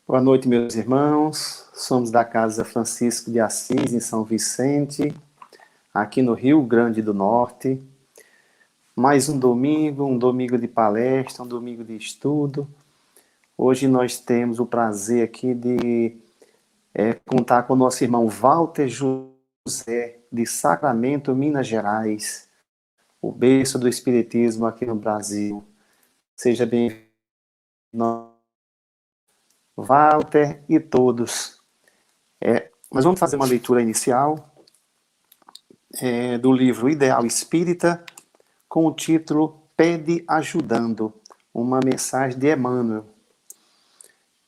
Boa noite, meus irmãos. Somos da Casa Francisco de Assis, em São Vicente, aqui no Rio Grande do Norte. Mais um domingo de palestra, um domingo de estudo. Hoje nós temos o prazer aqui de contar com o nosso irmão Walter José, de Sacramento, Minas Gerais, o berço do Espiritismo aqui no Brasil. Seja bem-vindo, Walter e todos. Nós vamos fazer uma leitura inicial do livro Ideal Espírita, com o título Pede Ajudando, uma mensagem de Emmanuel.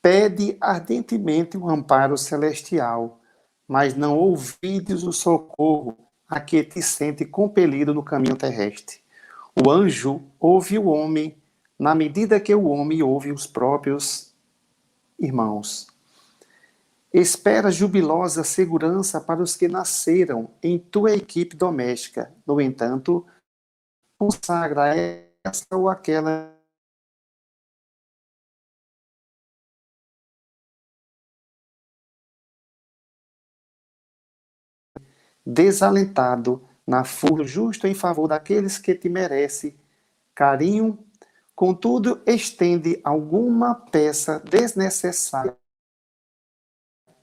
Pede ardentemente o amparo celestial, mas não ouvides o socorro a que te sente compelido no caminho terrestre. O anjo ouve o homem na medida que o homem ouve os próprios irmãos. Espera jubilosa segurança para os que nasceram em tua equipe doméstica. No entanto, consagra essa ou aquela desalentado na fuga justo em favor daqueles que te merecem carinho. Contudo, estende alguma peça desnecessária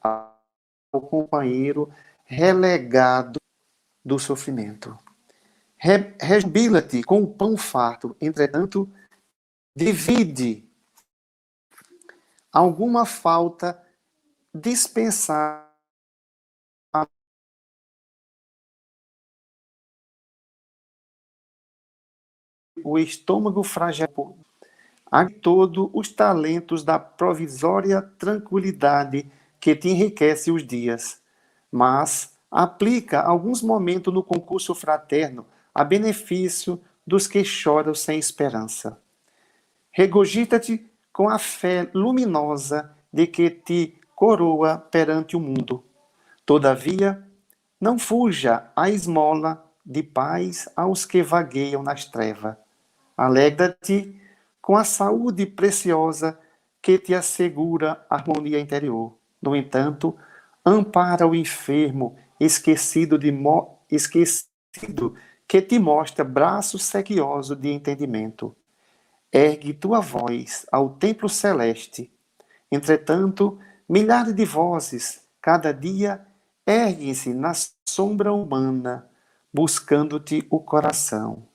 ao companheiro relegado do sofrimento. Rejubila-te com o pão farto, entretanto, divide alguma falta dispensar o estômago frágil, a todo os talentos da provisória tranquilidade que te enriquece os dias, mas aplica alguns momentos no concurso fraterno a benefício dos que choram sem esperança. Regozita-te com a fé luminosa de que te coroa perante o mundo. Todavia, não fuja a esmola de paz aos que vagueiam nas trevas. Alegra-te com a saúde preciosa que te assegura a harmonia interior. No entanto, ampara o enfermo esquecido que te mostra braço sequioso de entendimento. Ergue tua voz ao templo celeste. Entretanto, milhares de vozes, cada dia, erguem-se na sombra humana, buscando-te o coração.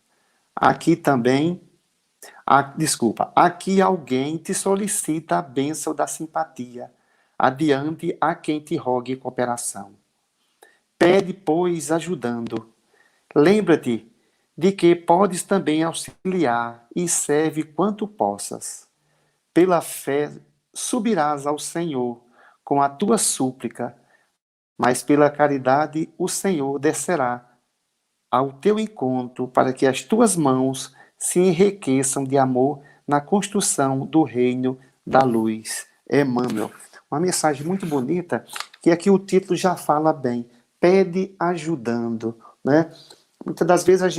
Aqui alguém te solicita a bênção da simpatia. Adiante a quem te rogue cooperação. Pede, pois, ajudando. Lembra-te de que podes também auxiliar e serve quanto possas. Pela fé subirás ao Senhor com a tua súplica, mas pela caridade o Senhor descerá ao teu encontro para que as tuas mãos se enriqueçam de amor na construção do reino da luz. Emmanuel. Uma mensagem muito bonita, que aqui o título já fala bem. Pede ajudando, né? Muitas das vezes a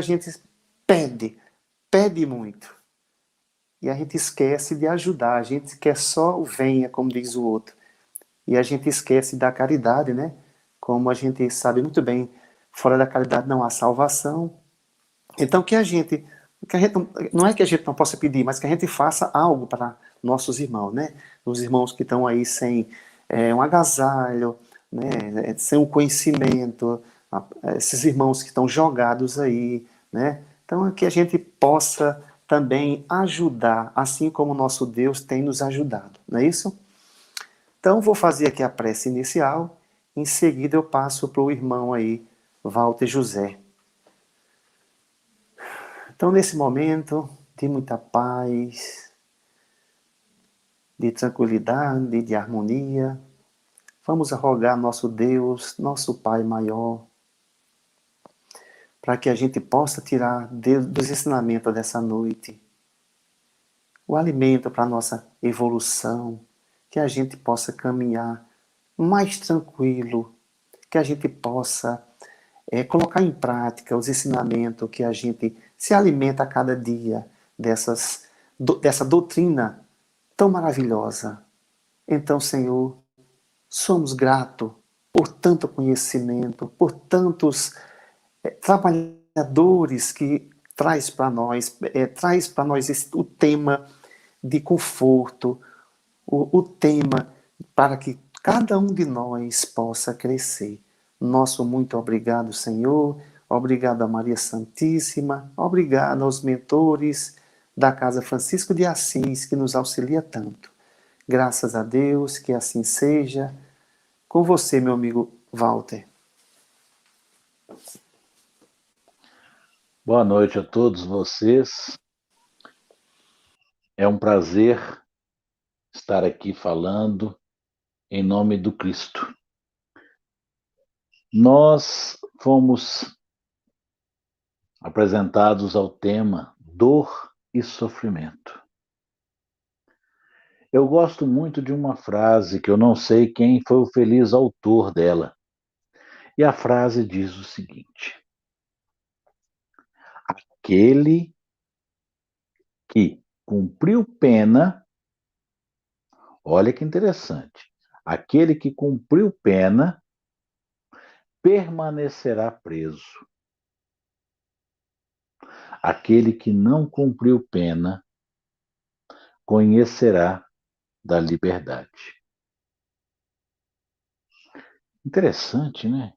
gente pede muito. E a gente esquece de ajudar, a gente quer só o venha, como diz o outro. E a gente esquece da caridade, né? Como a gente sabe muito bem, fora da caridade não há salvação. Então que a gente Que a gente não é que a gente não possa pedir, mas que a gente faça algo para nossos irmãos, né? Os irmãos que estão aí sem um agasalho, né? Sem o conhecimento, esses irmãos que estão jogados aí, né? Então, que a gente possa também ajudar, assim como o nosso Deus tem nos ajudado, não é isso? Então, vou fazer aqui a prece inicial, em seguida eu passo para o irmão aí, Walter José. Então, nesse momento de muita paz, de tranquilidade, de harmonia, vamos rogar nosso Deus, nosso Pai maior, para que a gente possa tirar dos ensinamentos dessa noite o alimento para a nossa evolução, que a gente possa caminhar mais tranquilo, que a gente possa colocar em prática os ensinamentos que a gente se alimenta a cada dia dessa doutrina tão maravilhosa. Então, Senhor, somos gratos por tanto conhecimento, por tantos trabalhadores que traz para nós o tema de conforto, o tema para que cada um de nós possa crescer. Nosso muito obrigado, Senhor. Obrigado a Maria Santíssima. Obrigado aos mentores da Casa Francisco de Assis, que nos auxilia tanto. Graças a Deus, que assim seja. Com você, meu amigo Walter. Boa noite a todos vocês. É um prazer estar aqui falando em nome do Cristo. Nós fomos apresentados ao tema dor e sofrimento. Eu gosto muito de uma frase que eu não sei quem foi o feliz autor dela. E a frase diz o seguinte: aquele que cumpriu pena, olha que interessante, aquele que cumpriu pena permanecerá preso. Aquele que não cumpriu pena conhecerá da liberdade. Interessante, né?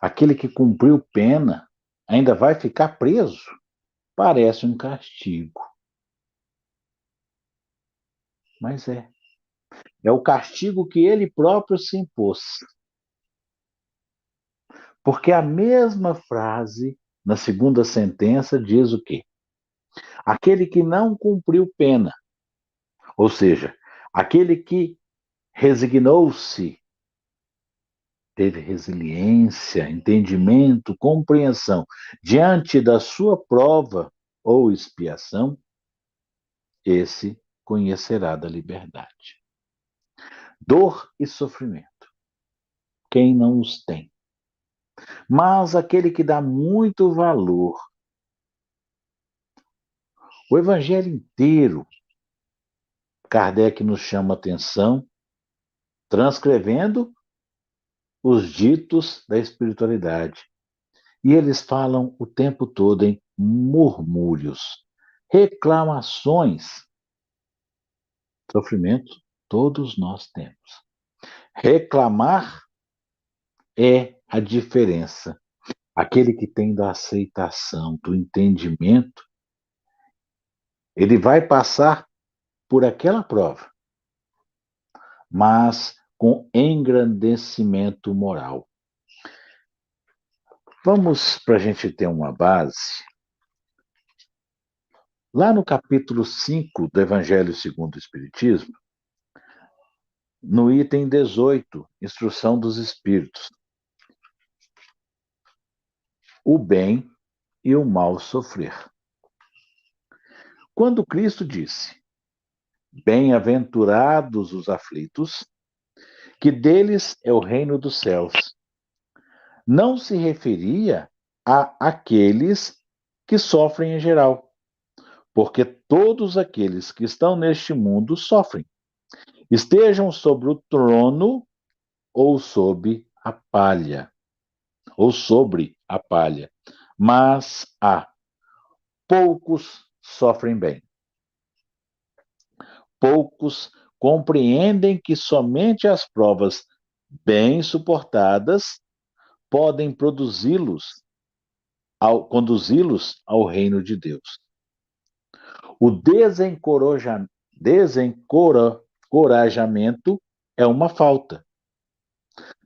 Aquele que cumpriu pena ainda vai ficar preso. Parece um castigo. Mas é. É o castigo que ele próprio se impôs. Porque a mesma frase, na segunda sentença, diz o quê? Aquele que não cumpriu pena, ou seja, aquele que resignou-se, teve resiliência, entendimento, compreensão diante da sua prova ou expiação, esse conhecerá da liberdade. Dor e sofrimento, quem não os tem? Mas aquele que dá muito valor, o evangelho inteiro, Kardec nos chama atenção, transcrevendo os ditos da espiritualidade. E eles falam o tempo todo em murmúrios, reclamações. Sofrimento todos nós temos. Reclamar é a diferença. Aquele que tem da aceitação, do entendimento, ele vai passar por aquela prova, mas com engrandecimento moral. Vamos, para a gente ter uma base, lá no capítulo 5 do Evangelho segundo o Espiritismo, no item 18, Instrução dos Espíritos, o bem e o mal sofrer. Quando Cristo disse: bem-aventurados os aflitos, que deles é o reino dos céus, não se referia a aqueles que sofrem em geral, porque todos aqueles que estão neste mundo sofrem, estejam sobre o trono ou sob a palha, ou sobre a palha. Mas há poucos sofrem bem. Poucos compreendem que somente as provas bem suportadas podem conduzi-los ao reino de Deus. O desencorajamento é uma falta.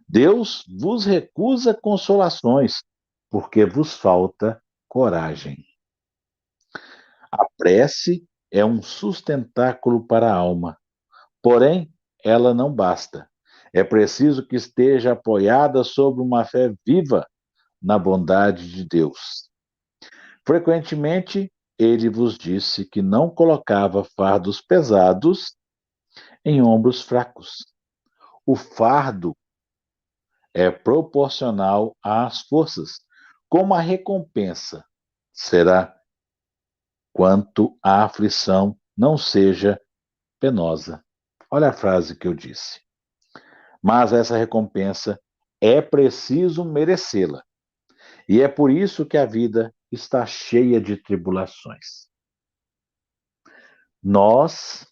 Deus vos recusa consolações, porque vos falta coragem. A prece é um sustentáculo para a alma, porém, ela não basta. É preciso que esteja apoiada sobre uma fé viva na bondade de Deus. Frequentemente, ele vos disse que não colocava fardos pesados em ombros fracos. O fardo é proporcional às forças, como a recompensa será quanto a aflição não seja penosa. Olha a frase que eu disse. Mas essa recompensa é preciso merecê-la. E é por isso que a vida está cheia de tribulações. Nós,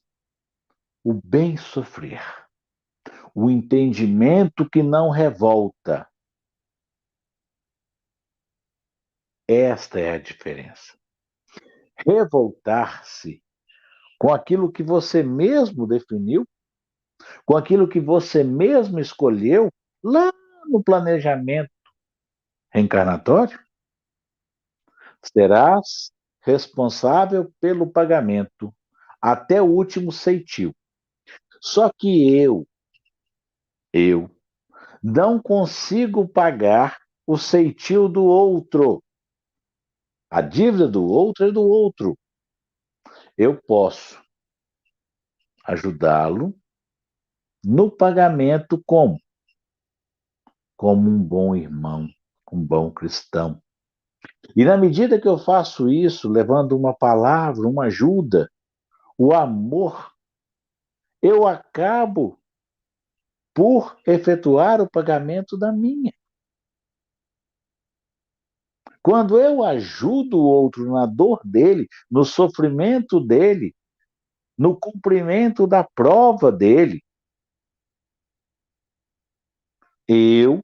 o bem sofrer, o entendimento que não revolta, esta é a diferença. Revoltar-se com aquilo que você mesmo definiu, com aquilo que você mesmo escolheu lá no planejamento reencarnatório, serás responsável pelo pagamento até o último ceitil. Só que eu não consigo pagar o ceitil do outro. A dívida do outro é do outro. Eu posso ajudá-lo no pagamento como? Como um bom irmão, um bom cristão. E na medida que eu faço isso, levando uma palavra, uma ajuda, o amor, eu acabo por efetuar o pagamento da minha. Quando eu ajudo o outro na dor dele, no sofrimento dele, no cumprimento da prova dele, eu,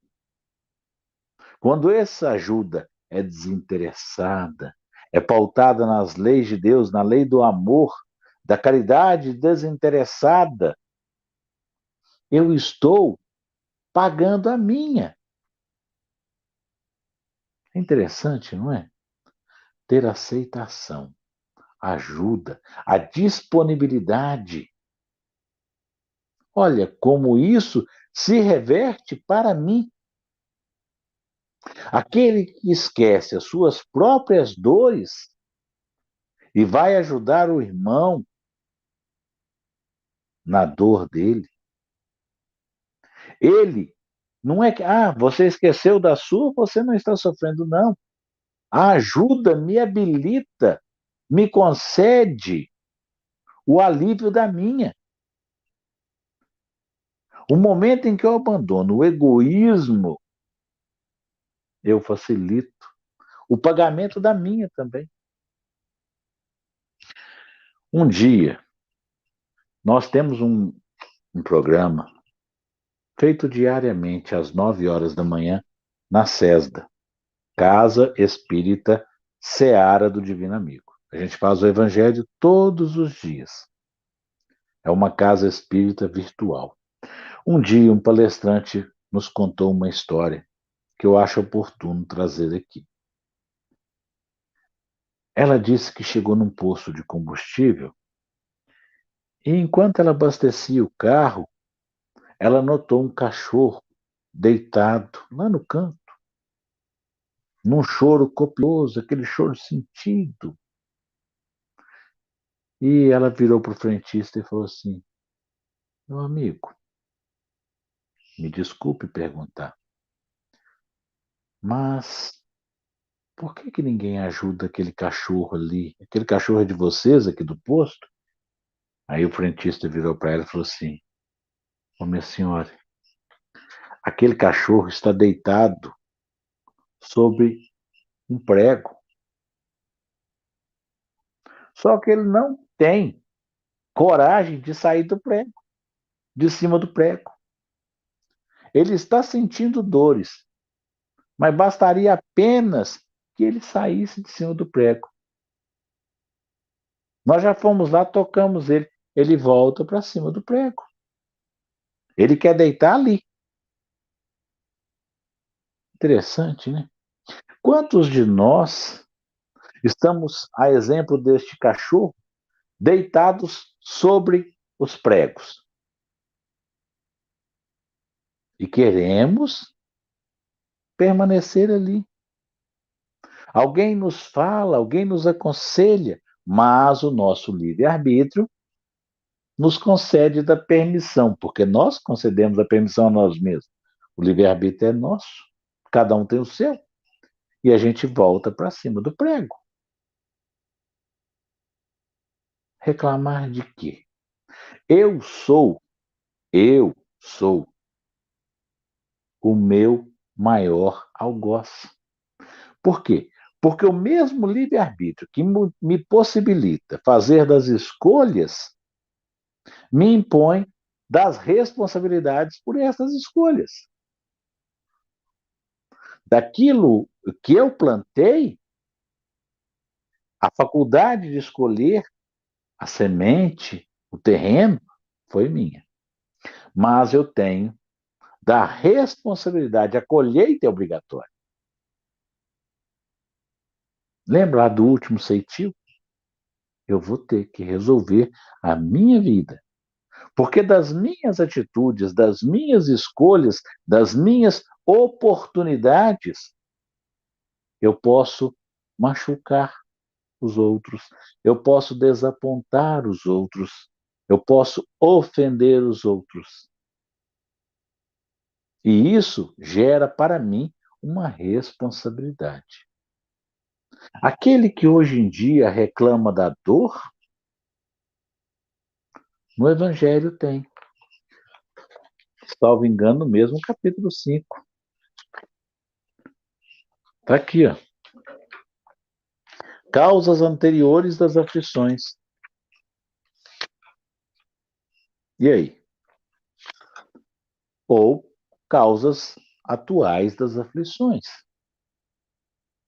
quando essa ajuda é desinteressada, é pautada nas leis de Deus, na lei do amor, da caridade desinteressada, eu estou pagando a minha. É interessante, não é? Ter aceitação, ajuda, a disponibilidade. Olha como isso se reverte para mim. Aquele que esquece as suas próprias dores e vai ajudar o irmão na dor dele. Ele não é que, você esqueceu da sua, você não está sofrendo, não. A ajuda me habilita, me concede o alívio da minha. O momento em que eu abandono o egoísmo, eu facilito o pagamento da minha também. Um dia, nós temos um programa feito diariamente às 9 horas da manhã na CESDA, Casa Espírita Seara do Divino Amigo. A gente faz o Evangelho todos os dias. É uma casa espírita virtual. Um dia, um palestrante nos contou uma história que eu acho oportuno trazer aqui. Ela disse que chegou num posto de combustível e, enquanto ela abastecia o carro, ela notou um cachorro deitado lá no canto, num choro copioso, aquele choro sentido. E ela virou para o frentista e falou assim: meu amigo, me desculpe perguntar, mas por que ninguém ajuda aquele cachorro ali? Aquele cachorro é de vocês aqui do posto? Aí o frentista virou para ela e falou assim: ô minha senhora, aquele cachorro está deitado sobre um prego. Só que ele não tem coragem de sair do prego, de cima do prego. Ele está sentindo dores, mas bastaria apenas que ele saísse de cima do prego. Nós já fomos lá, tocamos ele, ele volta para cima do prego. Ele quer deitar ali. Interessante, né? Quantos de nós estamos, a exemplo deste cachorro, deitados sobre os pregos e queremos permanecer ali? Alguém nos fala, alguém nos aconselha, mas o nosso livre-arbítrio nos concede da permissão, porque nós concedemos a permissão a nós mesmos. O livre-arbítrio é nosso, cada um tem o seu, e a gente volta para cima do prego. Reclamar de quê? Eu sou, eu sou o meu maior algoz. Por quê? Porque o mesmo livre-arbítrio que me possibilita fazer das escolhas me impõe das responsabilidades por essas escolhas. Daquilo que eu plantei, a faculdade de escolher a semente, o terreno, foi minha. Mas eu tenho da responsabilidade, a colheita é obrigatória. Lembra lá do último ceitil? Eu vou ter que resolver a minha vida. Porque das minhas atitudes, das minhas escolhas, das minhas oportunidades, eu posso machucar os outros, eu posso desapontar os outros, eu posso ofender os outros. E isso gera para mim uma responsabilidade. Aquele que hoje em dia reclama da dor, no Evangelho tem. Salvo engano, mesmo capítulo 5. Está aqui, ó. Causas anteriores das aflições. E aí? Ou causas atuais das aflições.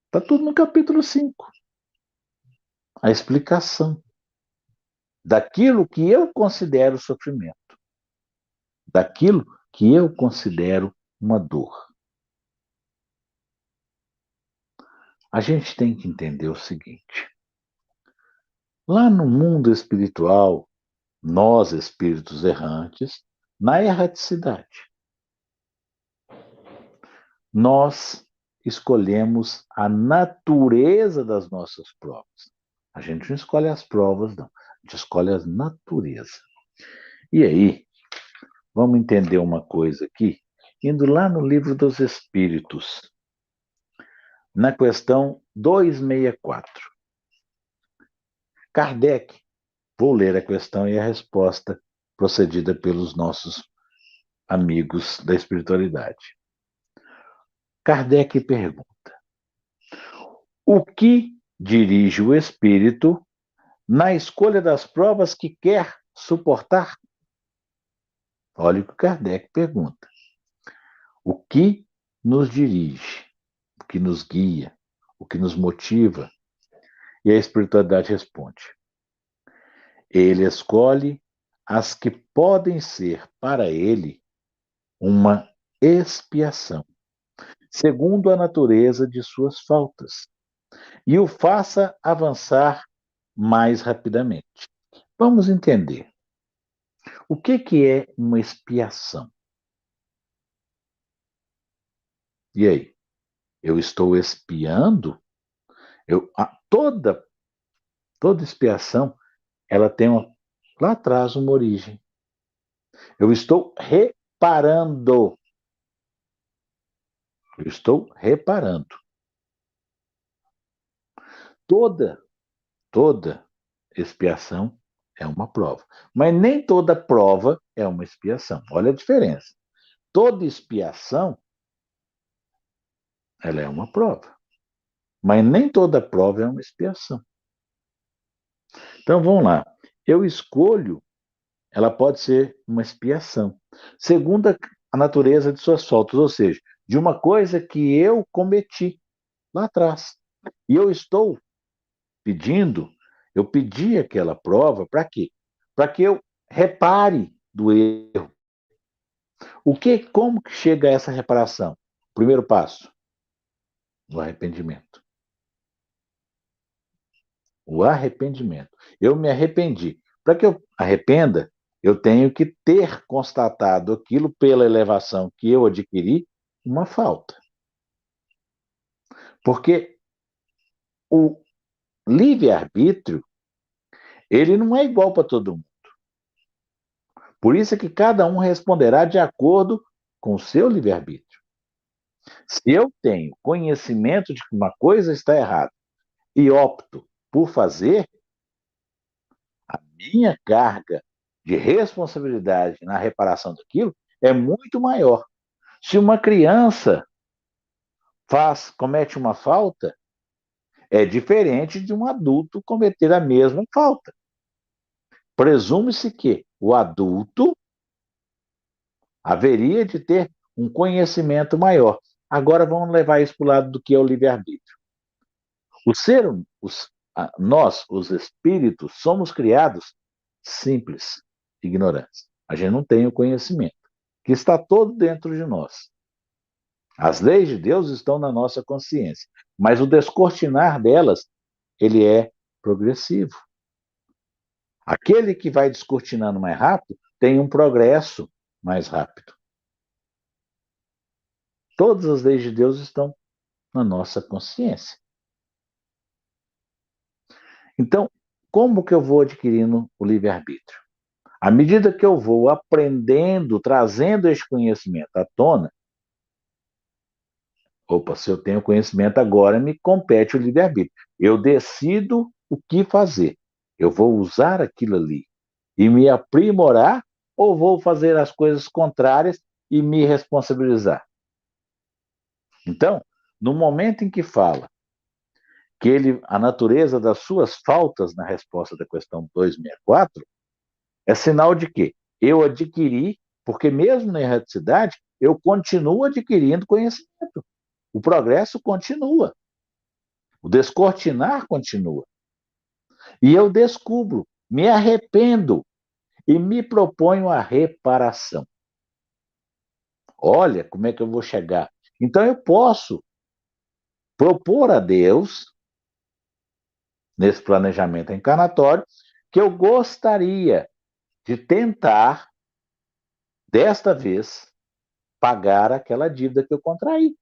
Está tudo no capítulo 5. A explicação daquilo que eu considero sofrimento, daquilo que eu considero uma dor. A gente tem que entender o seguinte: lá no mundo espiritual, nós, espíritos errantes, na erraticidade, nós escolhemos a natureza das nossas provas. A gente não escolhe as provas, não. A gente escolhe a natureza. E aí, vamos entender uma coisa aqui, indo lá no Livro dos Espíritos, na questão 264. Kardec, vou ler a questão e a resposta procedida pelos nossos amigos da espiritualidade. Kardec pergunta: o que dirige o espírito na escolha das provas que quer suportar? Olha o que Kardec pergunta. O que nos dirige, o que nos guia, o que nos motiva? E a espiritualidade responde: ele escolhe as que podem ser para ele uma expiação, segundo a natureza de suas faltas, e o faça avançar mais rapidamente. Vamos entender. O que é uma expiação? E aí? Eu estou expiando? Toda expiação, ela tem lá atrás uma origem. Eu estou reparando. Eu estou reparando. Toda expiação é uma prova. Mas nem toda prova é uma expiação. Olha a diferença. Toda expiação, ela é uma prova. Mas nem toda prova é uma expiação. Então vamos lá. Eu escolho, ela pode ser uma expiação. Segundo a natureza de suas faltas, ou seja, de uma coisa que eu cometi lá atrás. E eu estou pedindo, eu pedi aquela prova para quê? Para que eu repare do erro. Como que chega a essa reparação? Primeiro passo, o arrependimento. O arrependimento. Eu me arrependi. Para que eu arrependa, eu tenho que ter constatado aquilo pela elevação que eu adquiri, uma falta. Porque o livre-arbítrio, ele não é igual para todo mundo. Por isso é que cada um responderá de acordo com o seu livre-arbítrio. Se eu tenho conhecimento de que uma coisa está errada e opto por fazer, a minha carga de responsabilidade na reparação daquilo é muito maior. Se uma criança comete uma falta, é diferente de um adulto cometer a mesma falta. Presume-se que o adulto haveria de ter um conhecimento maior. Agora vamos levar isso para o lado do que é o livre-arbítrio. O ser, nós, os espíritos, somos criados simples, ignorantes. A gente não tem o conhecimento, que está todo dentro de nós. As leis de Deus estão na nossa consciência, mas o descortinar delas, ele é progressivo. Aquele que vai descortinando mais rápido tem um progresso mais rápido. Todas as leis de Deus estão na nossa consciência. Então, como que eu vou adquirindo o livre-arbítrio? À medida que eu vou aprendendo, trazendo esse conhecimento à tona, opa, se eu tenho conhecimento agora, me compete o livre-arbítrio. Eu decido o que fazer. Eu vou usar aquilo ali e me aprimorar ou vou fazer as coisas contrárias e me responsabilizar? Então, no momento em que fala que a natureza das suas faltas na resposta da questão 264 é sinal de que eu adquiri, porque mesmo na erraticidade, eu continuo adquirindo conhecimento. O progresso continua. O descortinar continua. E eu descubro, me arrependo e me proponho a reparação. Olha como é que eu vou chegar. Então eu posso propor a Deus, nesse planejamento encarnatório, que eu gostaria de tentar, desta vez, pagar aquela dívida que eu contraí.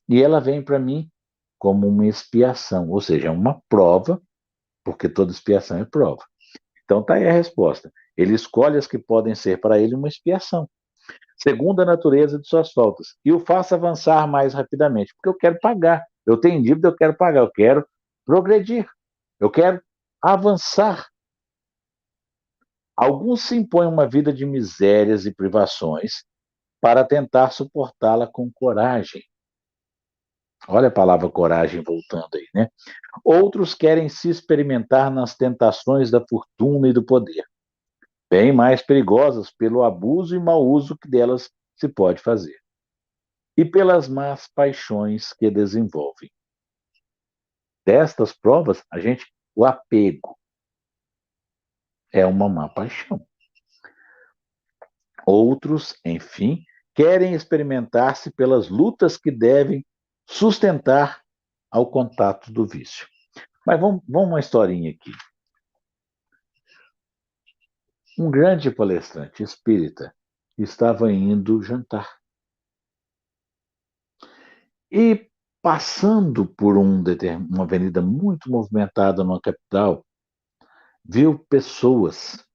E ela vem para mim como uma expiação, ou seja, uma prova, porque toda expiação é prova. Então está aí a resposta. Ele escolhe as que podem ser para ele uma expiação, segundo a natureza de suas faltas, e o faça avançar mais rapidamente, porque eu quero pagar. Eu tenho dívida, eu quero pagar, eu quero progredir, eu quero avançar. Alguns se impõem uma vida de misérias e privações para tentar suportá-la com coragem. Olha a palavra coragem voltando aí, né? Outros querem se experimentar nas tentações da fortuna e do poder, bem mais perigosas pelo abuso e mau uso que delas se pode fazer, e pelas más paixões que desenvolvem. Destas provas, o apego é uma má paixão. Outros, enfim, querem experimentar-se pelas lutas que devem sustentar ao contato do vício. Mas vamos uma historinha aqui. Um grande palestrante espírita estava indo jantar. E passando por uma avenida muito movimentada numa capital, viu pessoas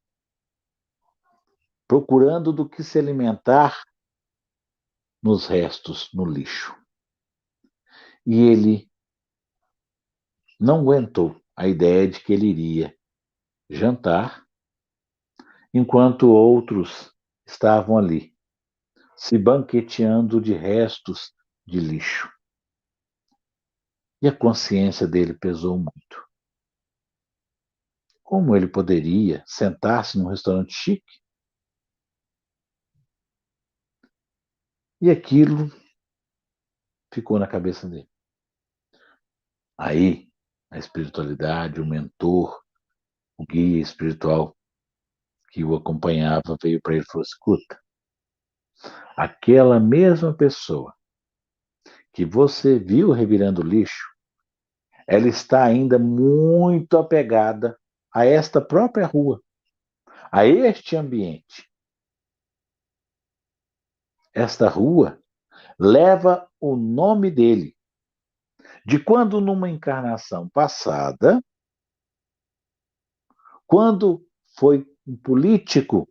procurando do que se alimentar nos restos, no lixo. E ele não aguentou a ideia de que ele iria jantar, enquanto outros estavam ali, se banqueteando de restos de lixo. E a consciência dele pesou muito. Como ele poderia sentar-se num restaurante chique? E aquilo ficou na cabeça dele. Aí, a espiritualidade, o mentor, o guia espiritual que o acompanhava veio para ele e falou: escuta, aquela mesma pessoa que você viu revirando lixo, ela está ainda muito apegada a esta própria rua, a este ambiente. Esta rua leva o nome dele, de quando numa encarnação passada, quando foi um político,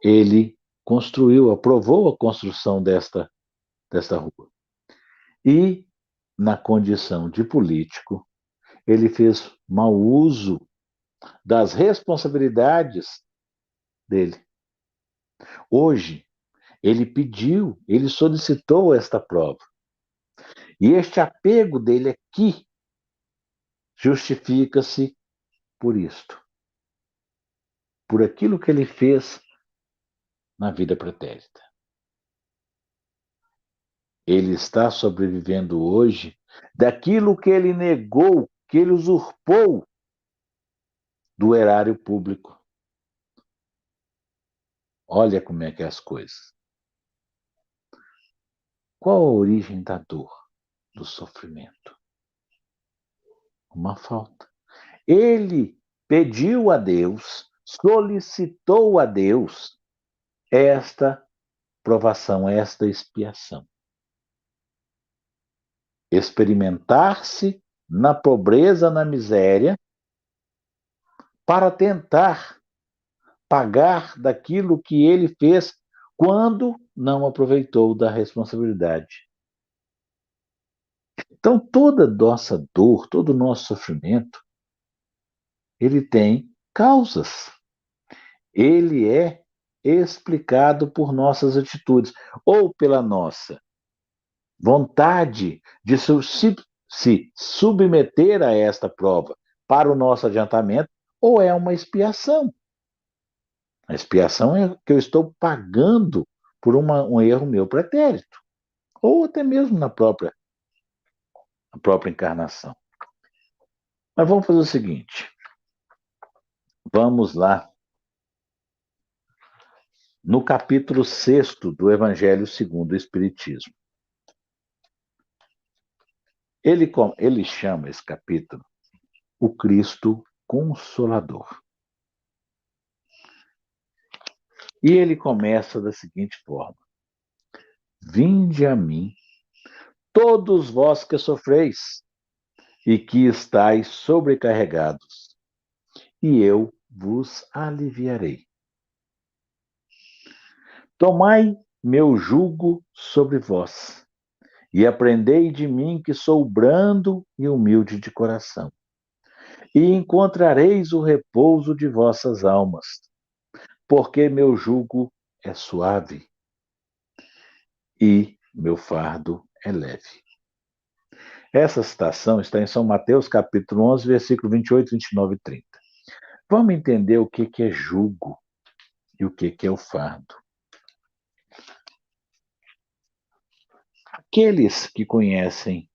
ele construiu, aprovou a construção desta rua. E, na condição de político, ele fez mau uso das responsabilidades dele. Hoje, ele pediu, ele solicitou esta prova. E este apego dele aqui justifica-se por isto, por aquilo que ele fez na vida pretérita. Ele está sobrevivendo hoje daquilo que ele negou, que ele usurpou do erário público. Olha como é que é as coisas. Qual a origem da dor, do sofrimento? Uma falta. Ele pediu a Deus, solicitou a Deus esta provação, esta expiação. Experimentar-se na pobreza, na miséria, para tentar pagar daquilo que ele fez quando não aproveitou da responsabilidade. Então, toda nossa dor, todo o nosso sofrimento, ele tem causas. Ele é explicado por nossas atitudes, ou pela nossa vontade de se submeter a esta prova para o nosso adiantamento, ou é uma expiação. A expiação é que eu estou pagando por um erro meu pretérito, ou até mesmo na própria encarnação. Mas vamos fazer o seguinte, vamos lá no capítulo 6º do Evangelho segundo o Espiritismo. Ele chama esse capítulo o Cristo Consolador. E ele começa da seguinte forma: vinde a mim, todos vós que sofreis e que estáis sobrecarregados, e eu vos aliviarei. Tomai meu jugo sobre vós, e aprendei de mim, que sou brando e humilde de coração, e encontrareis o repouso de vossas almas, porque meu jugo é suave e meu fardo é leve. Essa citação está em São Mateus, capítulo 11, versículo 28, 29 e 30. Vamos entender o que é jugo e o que é o fardo. Aqueles que conhecem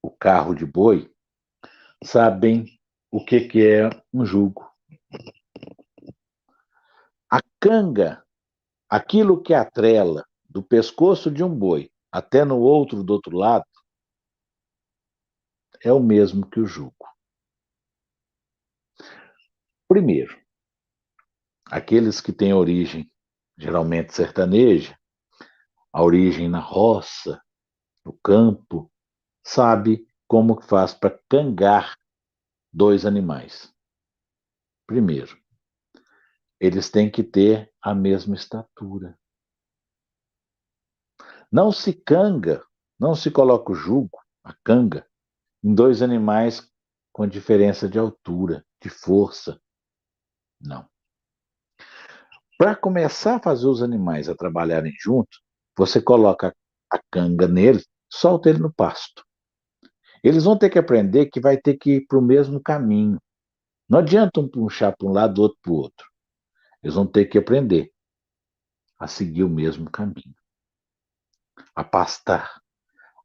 o carro de boi sabem o que é um jugo. A canga, aquilo que atrela do pescoço de um boi até no outro, do outro lado, é o mesmo que o jugo. Primeiro, aqueles que têm origem geralmente sertaneja, a origem na roça, no campo, sabe como que faz para cangar dois animais. Primeiro, eles têm que ter a mesma estatura. Não se canga, não se coloca o jugo, a canga, em dois animais com diferença de altura, de força. Não. Para começar a fazer os animais a trabalharem juntos, você coloca a canga nele, solta ele no pasto. Eles vão ter que aprender que vai ter que ir para o mesmo caminho. Não adianta um puxar para um lado, o outro para o outro. Eles vão ter que aprender a seguir o mesmo caminho, a pastar,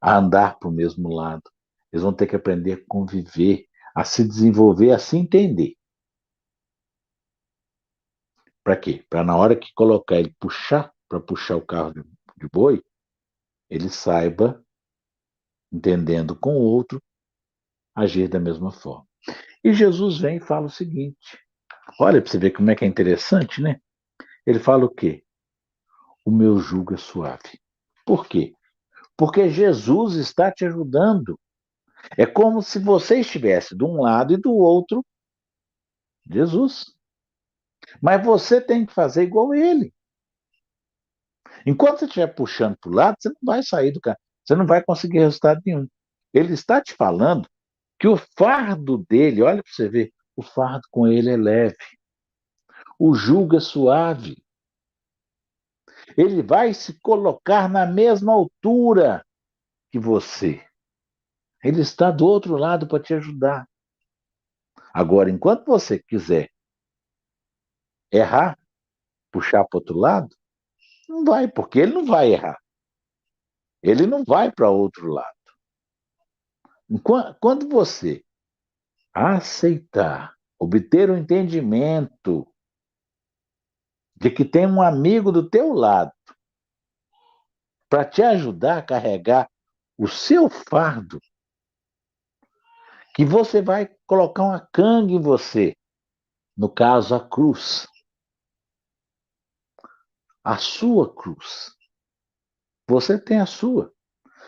a andar para o mesmo lado. Eles vão ter que aprender a conviver, a se desenvolver, a se entender. Para quê? Para na hora que colocar ele puxar, para puxar o carro de boi, ele saiba, entendendo com o outro, agir da mesma forma. E Jesus vem e fala o seguinte: olha para você ver como é que é interessante, né? Ele fala o quê? O meu jugo é suave. Por quê? Porque Jesus está te ajudando. É como se você estivesse de um lado e do outro, Jesus. Mas você tem que fazer igual ele. Enquanto você estiver puxando para o lado, você não vai sair do carro. Você não vai conseguir resultado nenhum. Ele está te falando que o fardo dele, olha para você ver, o fardo com ele é leve. O jugo é suave. Ele vai se colocar na mesma altura que você. Ele está do outro lado para te ajudar. Agora, enquanto você quiser errar, puxar para o outro lado, não vai, porque ele não vai errar. Ele não vai para outro lado. Quando você aceitar, obter o entendimento de que tem um amigo do teu lado para te ajudar a carregar o seu fardo, que você vai colocar uma canga em você, no caso a cruz, a sua cruz. Você tem a sua,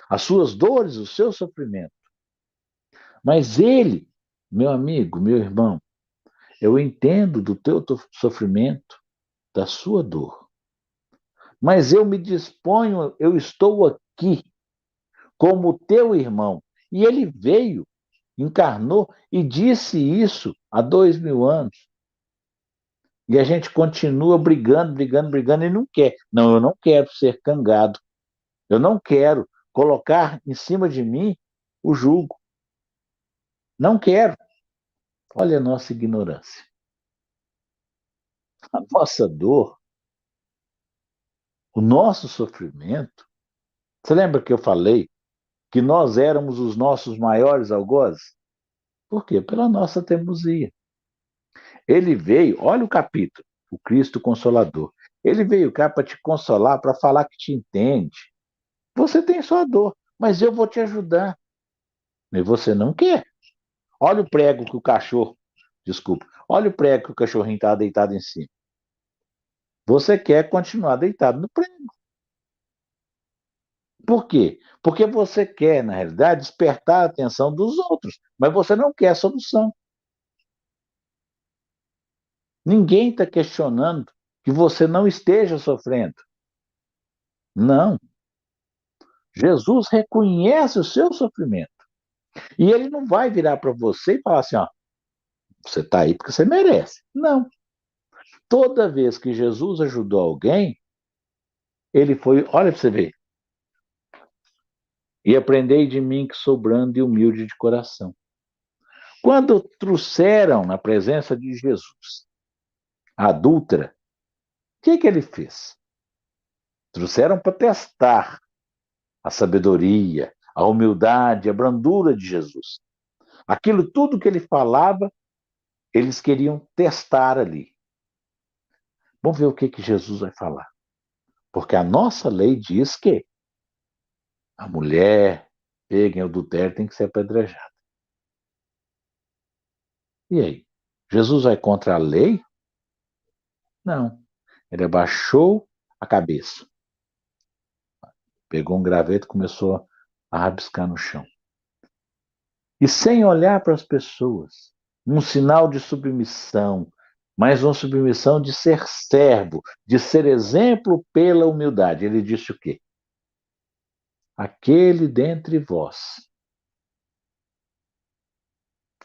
as suas dores, o seu sofrimento. Mas ele, meu amigo, meu irmão, eu entendo do teu sofrimento, da sua dor. Mas eu me disponho, eu estou aqui como teu irmão. E ele veio, encarnou e disse isso há 2000 anos. E a gente continua brigando, brigando, brigando e não quer. Não, eu não quero ser cangado. Eu não quero colocar em cima de mim o jugo. Não quero. Olha a nossa ignorância. A nossa dor, o nosso sofrimento. Você lembra que eu falei que nós éramos os nossos maiores algozes? Por quê? Pela nossa teimosia. Ele veio, olha o capítulo, o Cristo Consolador. Ele veio cá para te consolar, para falar que te entende. Você tem sua dor, mas eu vou te ajudar. Mas você não quer. Olha o prego que o cachorro, desculpa, olha o prego que o cachorrinho está deitado em cima. Você quer continuar deitado no prego. Por quê? Porque você quer, na realidade, despertar a atenção dos outros, mas você não quer a solução. Ninguém está questionando que você não esteja sofrendo. Não. Jesus reconhece o seu sofrimento. E ele não vai virar para você e falar assim: ó, você está aí porque você merece. Não. Toda vez que Jesus ajudou alguém, ele foi, olha para você ver, e aprendei de mim que sou brando e humilde de coração. Quando trouxeram na presença de Jesus a adúltera, o que ele fez? Trouxeram para testar a sabedoria, a humildade, a brandura de Jesus. Aquilo tudo que ele falava, eles queriam testar ali. Vamos ver o que Jesus vai falar. Porque a nossa lei diz que a mulher pega em adultério tem que ser apedrejada. E aí? Jesus vai contra a lei? Não. Ele abaixou a cabeça, pegou um graveto e começou a rabiscar no chão. E sem olhar para as pessoas, um sinal de submissão, mas uma submissão de ser servo, de ser exemplo pela humildade. Ele disse o quê? Aquele dentre vós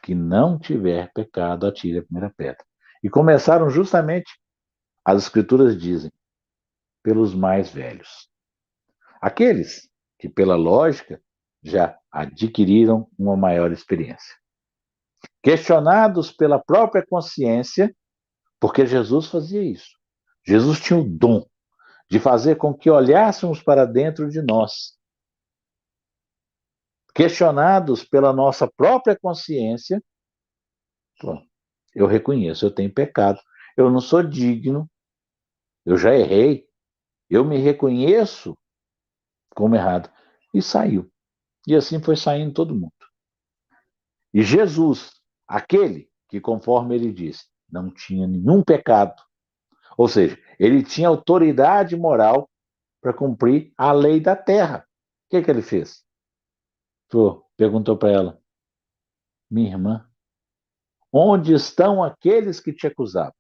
que não tiver pecado, atire a primeira pedra. E começaram justamente, as escrituras dizem, pelos mais velhos. Aqueles que, pela lógica, já adquiriram uma maior experiência. Questionados pela própria consciência, porque Jesus fazia isso. Jesus tinha o dom de fazer com que olhássemos para dentro de nós. Questionados pela nossa própria consciência, pô, eu reconheço, eu tenho pecado, eu não sou digno, eu já errei, eu me reconheço como errado. E saiu. E assim foi saindo todo mundo. E Jesus, aquele que, conforme ele disse, não tinha nenhum pecado, ou seja, ele tinha autoridade moral para cumprir a lei da terra. O que ele fez? Perguntou para ela, minha irmã, onde estão aqueles que te acusavam?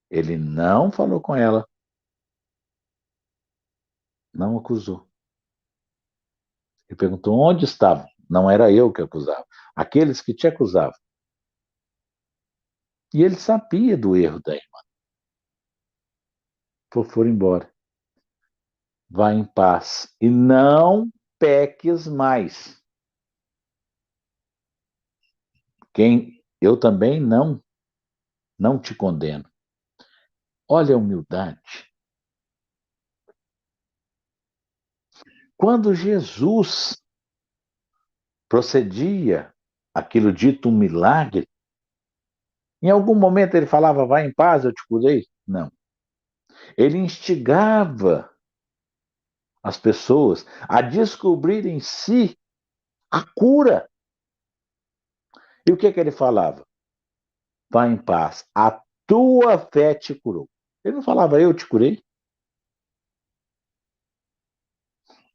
Ele não falou com ela, não acusou. Ele perguntou onde estavam. Não era eu que acusava, aqueles que te acusavam. E ele sabia do erro da irmã. Foram embora. Vá em paz e não peques mais. Quem eu também não te condeno. Olha a humildade. Quando Jesus procedia aquilo dito um milagre, em algum momento ele falava, vai em paz, eu te curei? Não. Ele instigava as pessoas a descobrir em si a cura. E o que ele falava? Vai em paz, a tua fé te curou. Ele não falava, eu te curei.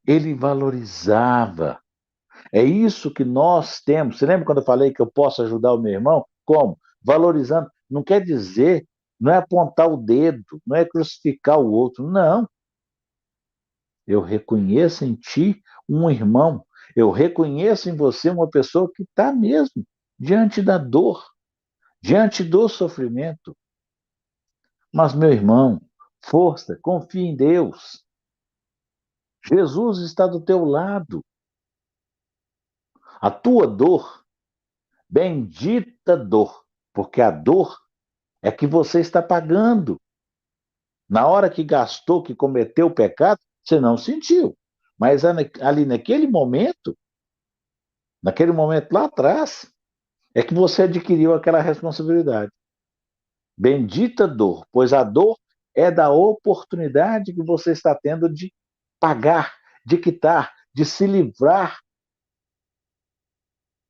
Ele valorizava. É isso que nós temos. Você lembra quando eu falei que eu posso ajudar o meu irmão? Como? Valorizando. Não quer dizer, não é apontar o dedo, não é crucificar o outro. Não. Eu reconheço em ti um irmão. Eu reconheço em você uma pessoa que está mesmo diante da dor, diante do sofrimento. Mas, meu irmão, força, confie em Deus. Jesus está do teu lado. A tua dor, bendita dor, porque a dor é que você está pagando. Na hora que gastou, que cometeu o pecado, você não sentiu. Mas ali naquele momento lá atrás, é que você adquiriu aquela responsabilidade. Bendita dor, pois a dor é da oportunidade que você está tendo de pagar, de quitar, de se livrar,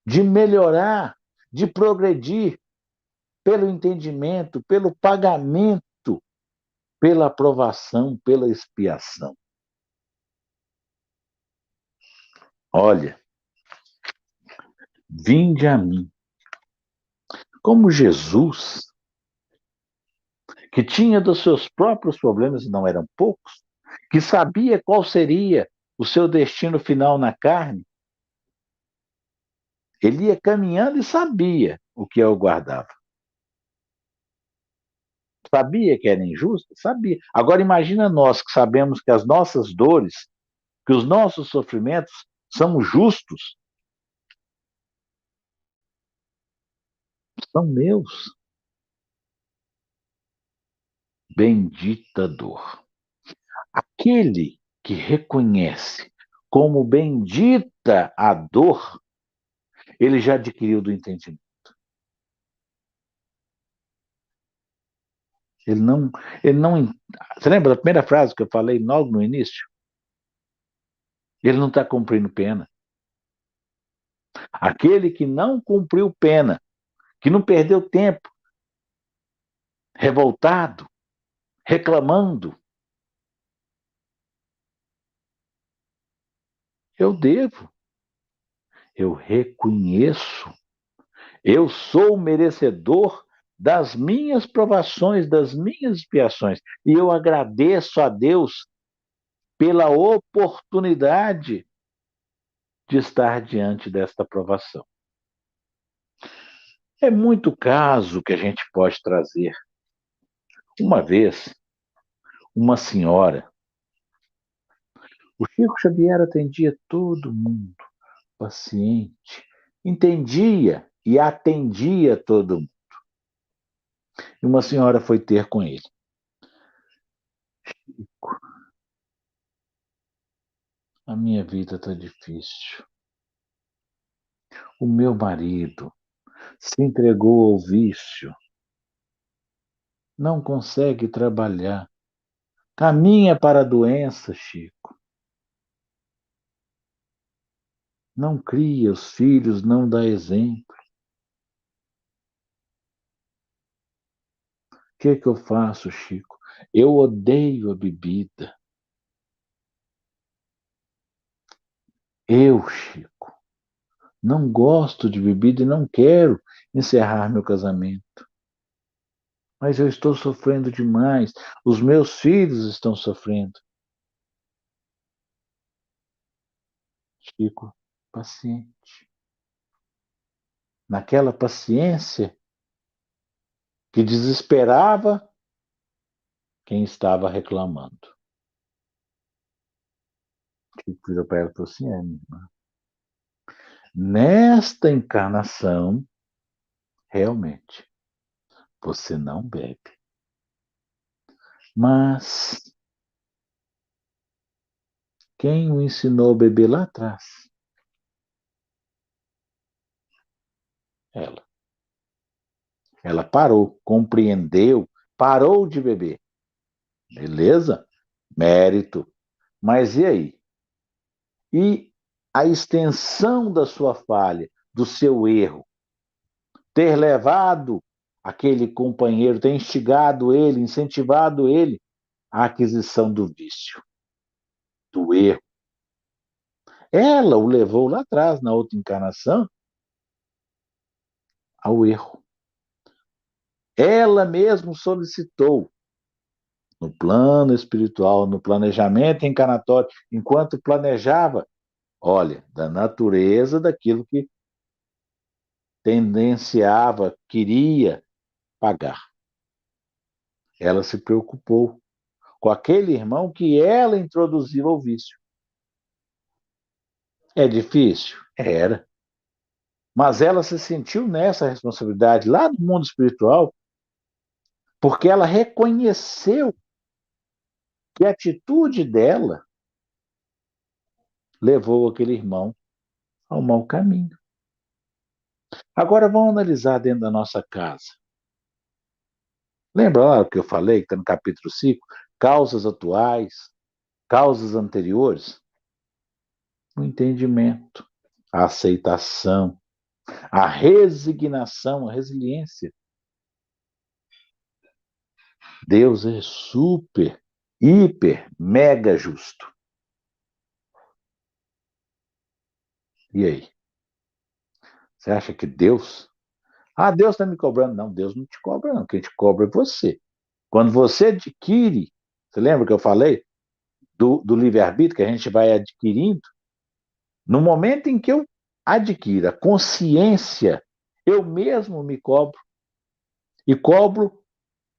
de melhorar, de progredir pelo entendimento, pelo pagamento, pela aprovação, pela expiação. Olha, vinde a mim. Como Jesus, que tinha dos seus próprios problemas, e não eram poucos, que sabia qual seria o seu destino final na carne, ele ia caminhando e sabia o que eu guardava. Sabia que era injusto? Sabia. Agora imagina nós que sabemos que as nossas dores, que os nossos sofrimentos são justos, são meus. Bendita dor. Aquele que reconhece como bendita a dor, ele já adquiriu do entendimento. Ele não, ele não. Você lembra da primeira frase que eu falei logo no início? Ele não está cumprindo pena. Aquele que não cumpriu pena, que não perdeu tempo, revoltado, reclamando, eu devo, eu reconheço, eu sou merecedor das minhas provações, das minhas expiações, e eu agradeço a Deus pela oportunidade de estar diante desta provação. É muito caso que a gente pode trazer. Uma vez, uma senhora, O Chico Xavier atendia todo mundo, paciente, entendia e atendia todo mundo. E uma senhora foi ter com ele. A minha vida está difícil. O meu marido se entregou ao vício, não consegue trabalhar, caminha para a doença, Chico. Não cria os filhos, não dá exemplo. O que eu faço, Chico? Eu odeio a bebida. Eu, Chico, não gosto de bebida e não quero encerrar meu casamento. Mas eu estou sofrendo demais. Os meus filhos estão sofrendo. Chico, paciente. Naquela paciência que desesperava quem estava reclamando. Chico virou para ela e falou assim: minha irmã, nesta encarnação, realmente, você não bebe. Mas quem o ensinou a beber lá atrás? Ela. Ela parou, compreendeu, parou de beber. Beleza? Mérito. Mas e aí? E a extensão da sua falha, do seu erro, ter levado aquele companheiro, ter instigado ele, incentivado ele à aquisição do vício, do erro. Ela o levou lá atrás, na outra encarnação, ao erro. Ela mesma solicitou, no plano espiritual, no planejamento encarnatório, enquanto planejava, olha, da natureza daquilo que tendenciava, queria pagar. Ela se preocupou com aquele irmão que ela introduziu ao vício. É difícil? Era. Mas ela se sentiu nessa responsabilidade lá no mundo espiritual, porque ela reconheceu que a atitude dela levou aquele irmão ao mau caminho. Agora vamos analisar dentro da nossa casa. Lembra lá o que eu falei, que está no capítulo 5? Causas atuais, causas anteriores? O entendimento, a aceitação, a resignação, a resiliência. Deus é super, hiper, mega justo. E aí? Você acha que Deus... Ah, Deus está me cobrando. Não, Deus não te cobra, não. Quem te cobra é você. Quando você adquire, você lembra que eu falei do livre-arbítrio que a gente vai adquirindo? No momento em que eu adquiro a consciência, eu mesmo me cobro. E cobro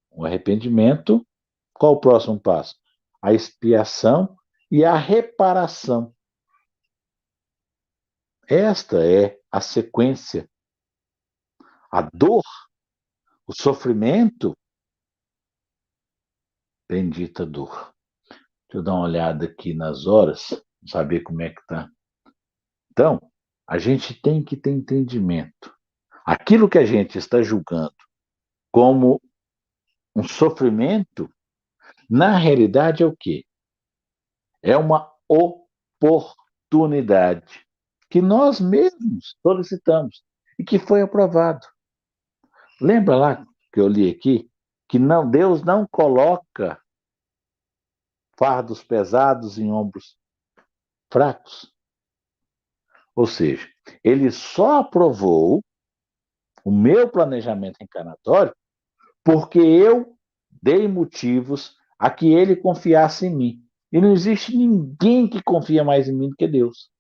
o arrependimento. Qual o próximo passo? A expiação e a reparação. Esta é a sequência. A dor, o sofrimento, bendita dor. Deixa eu dar uma olhada aqui nas horas, saber como é que está. Então, a gente tem que ter entendimento. Aquilo que a gente está julgando como um sofrimento, na realidade é o quê? É uma oportunidade que nós mesmos solicitamos e que foi aprovado. Lembra lá que eu li aqui que não, Deus não coloca fardos pesados em ombros fracos? Ou seja, ele só aprovou o meu planejamento encarnatório porque eu dei motivos a que ele confiasse em mim. E não existe ninguém que confia mais em mim do que Deus.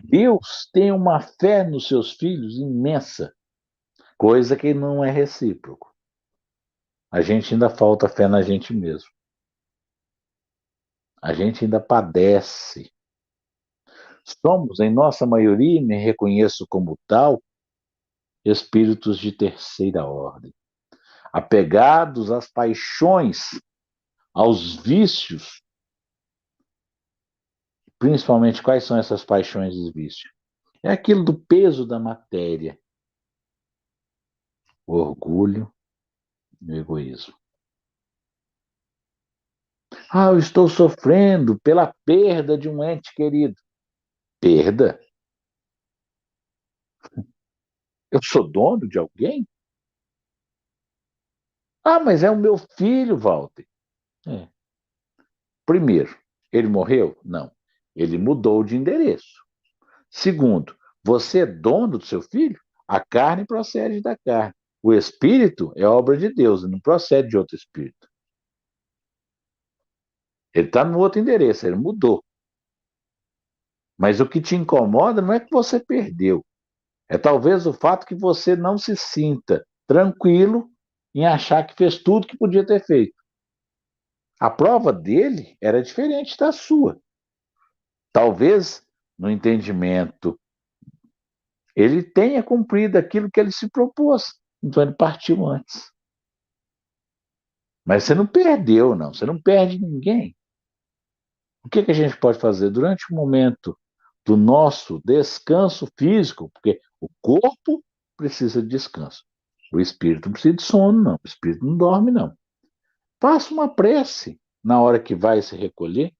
Deus tem uma fé nos seus filhos imensa, coisa que não é recíproco. A gente ainda falta fé na gente mesmo. A gente ainda padece. Somos, em nossa maioria, e me reconheço como tal, espíritos de terceira ordem, apegados às paixões, aos vícios. Principalmente, quais são essas paixões e vícios? É aquilo do peso da matéria, o orgulho e o egoísmo. Ah, eu estou sofrendo pela perda de um ente querido. Perda? Eu sou dono de alguém? Ah, mas é o meu filho, Walter. É. Primeiro, ele morreu? Não. Ele mudou de endereço. Segundo, você é dono do seu filho? A carne procede da carne. O espírito é obra de Deus, não procede de outro espírito. Ele está no outro endereço, ele mudou. Mas o que te incomoda não é que você perdeu, é talvez o fato que você não se sinta tranquilo em achar que fez tudo que podia ter feito. A prova dele era diferente da sua. Talvez, no entendimento, ele tenha cumprido aquilo que ele se propôs. Então ele partiu antes. Mas você não perdeu, não. Você não perde ninguém. O que que a gente pode fazer durante o momento do nosso descanso físico? Porque o corpo precisa de descanso. O espírito não precisa de sono, não. O espírito não dorme, não. Faça uma prece na hora que vai se recolher.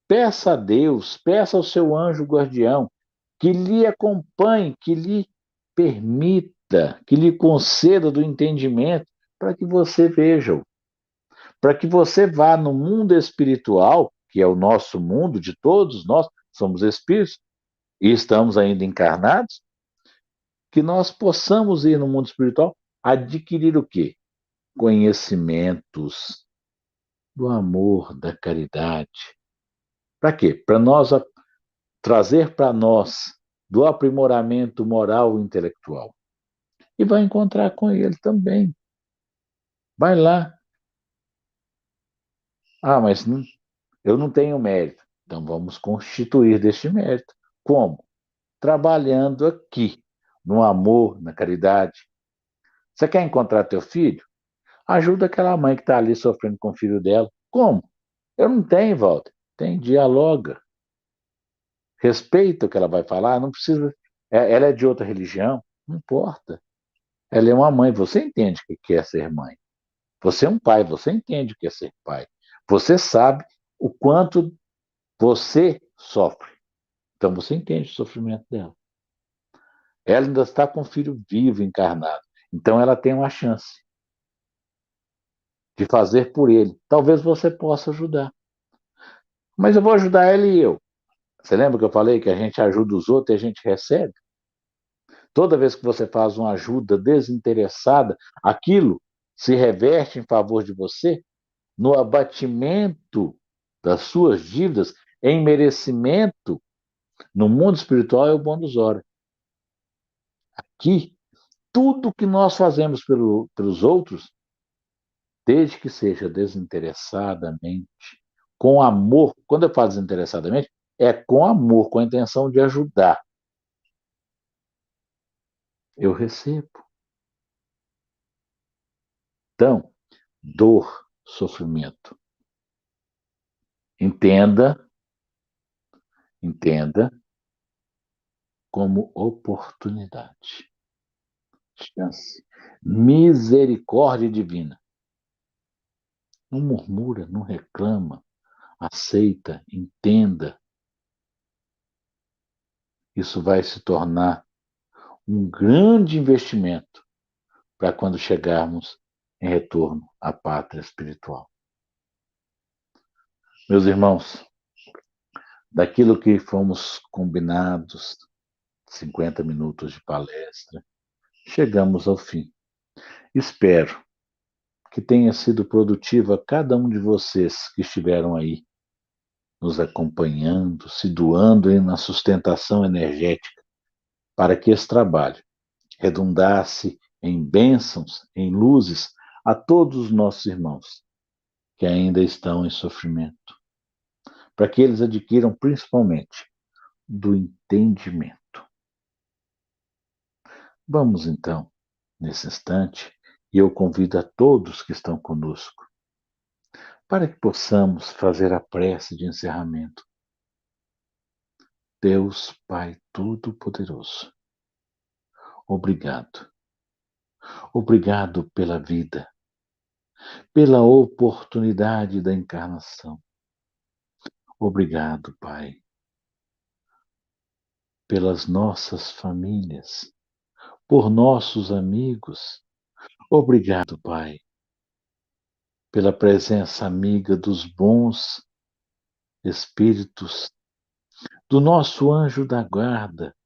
Peça a Deus, peça ao seu anjo guardião que lhe acompanhe, que lhe permita, que lhe conceda do entendimento para que você veja-o, para que você vá no mundo espiritual, que é o nosso mundo de todos nós, somos espíritos e estamos ainda encarnados, que nós possamos ir no mundo espiritual adquirir o quê? Conhecimentos do amor, da caridade. Para quê? Para nós trazer para nós do aprimoramento moral e intelectual. E vai encontrar com ele também. Vai lá. Ah, mas eu não tenho mérito. Então vamos constituir deste mérito. Como? Trabalhando aqui, no amor, na caridade. Você quer encontrar teu filho? Ajuda aquela mãe que está ali sofrendo com o filho dela. Como? Eu não tenho, Walter. Tem, dialoga. Respeita o que ela vai falar. Não precisa. Ela é de outra religião. Não importa. Ela é uma mãe. Você entende o que é ser mãe. Você é um pai. Você entende o que é ser pai. Você sabe o quanto você sofre. Então você entende o sofrimento dela. Ela ainda está com o filho vivo, encarnado. Então ela tem uma chance de fazer por ele. Talvez você possa ajudar. Mas eu vou ajudar ela e eu. Você lembra que eu falei que a gente ajuda os outros e a gente recebe? Toda vez que você faz uma ajuda desinteressada, aquilo se reverte em favor de você no abatimento das suas dívidas, em merecimento. No mundo espiritual é o bônus hora. Aqui, tudo que nós fazemos pelos outros, desde que seja desinteressadamente, com amor. Quando eu falo desinteressadamente, é com amor, com a intenção de ajudar. Eu recebo. Então, dor, sofrimento. Entenda, entenda como oportunidade, chance, misericórdia divina. Não murmura, não reclama, aceita, entenda. Isso vai se tornar um grande investimento para quando chegarmos em retorno à pátria espiritual. Meus irmãos, daquilo que fomos combinados, 50 minutos de palestra, chegamos ao fim. Espero que tenha sido produtiva cada um de vocês que estiveram aí, nos acompanhando, se doando na sustentação energética, para que esse trabalho redundasse em bênçãos, em luzes a todos os nossos irmãos que ainda estão em sofrimento. para que eles adquiram principalmente do entendimento. Vamos então, nesse instante, e eu convido a todos que estão conosco para que possamos fazer a prece de encerramento. Deus Pai Todo-Poderoso, obrigado. Obrigado pela vida, pela oportunidade da encarnação. Obrigado, Pai, pelas nossas famílias, por nossos amigos. Obrigado, Pai, pela presença amiga dos bons espíritos, do nosso anjo da guarda,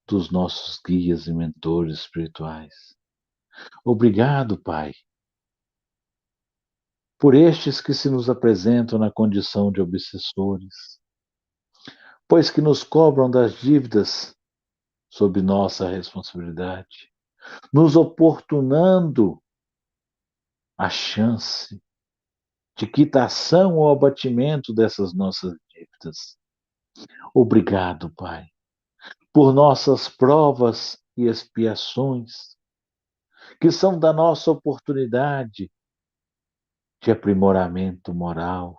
dos nossos guias e mentores espirituais. Obrigado, Pai, por estes que se nos apresentam na condição de obsessores, pois que nos cobram das dívidas sob nossa responsabilidade, nos oportunando a chance de quitação ou abatimento dessas nossas dívidas. Obrigado, Pai, por nossas provas e expiações, que são da nossa oportunidade de aprimoramento moral.